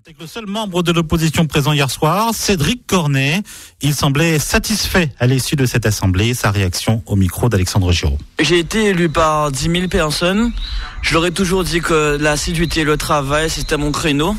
Avec le seul membre de l'opposition présent hier soir, Cédric Cornet. Il semblait satisfait à l'issue de cette assemblée. Sa réaction au micro d'Alexandre Giraud. J'ai été élu par 10 000 personnes. Je leur ai toujours dit que l'assiduité et le travail, c'était mon créneau.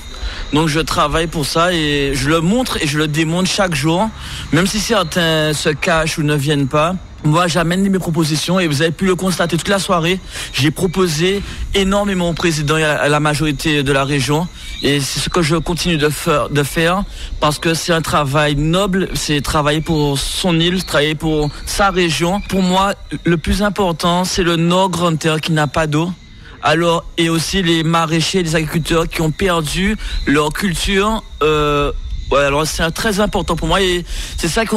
Donc je travaille pour ça et je le montre et je le démontre chaque jour. Même si certains se cachent ou ne viennent pas, moi j'amène mes propositions et vous avez pu le constater toute la soirée. J'ai proposé énormément au président et à la majorité de la région. Et c'est ce que je continue de faire parce que c'est un travail noble, c'est travailler pour son île, travailler pour sa région. Pour moi, le plus important, c'est le Nord Grande Terre qui n'a pas d'eau. Alors, et aussi les maraîchers, les agriculteurs qui ont perdu leur culture. Alors c'est très important pour moi et c'est ça que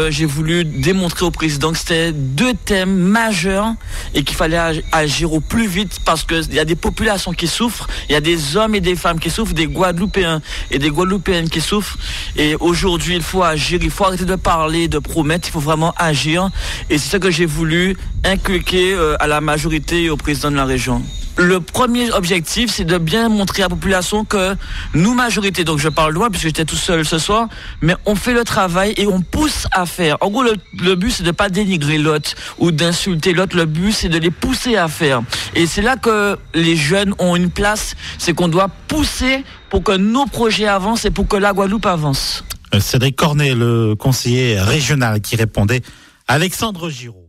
j'ai voulu démontrer au président que c'était deux thèmes majeurs et qu'il fallait agir au plus vite parce que il y a des populations qui souffrent, il y a des hommes et des femmes qui souffrent, des Guadeloupéens et des Guadeloupéennes qui souffrent et aujourd'hui il faut agir, il faut arrêter de parler, de promettre, il faut vraiment agir et c'est ça que j'ai voulu inculquer à la majorité et au président de la région. Le premier objectif, c'est de bien montrer à la population que nous, majorité, donc je parle de moi puisque j'étais tout seul ce soir, mais on fait le travail et on pousse à faire. En gros, le but, c'est de pas dénigrer l'autre ou d'insulter l'autre. Le but, c'est de les pousser à faire. Et c'est là que les jeunes ont une place, c'est qu'on doit pousser pour que nos projets avancent et pour que la Guadeloupe avance. Cédric Cornet, le conseiller régional qui répondait à Alexandre Giraud.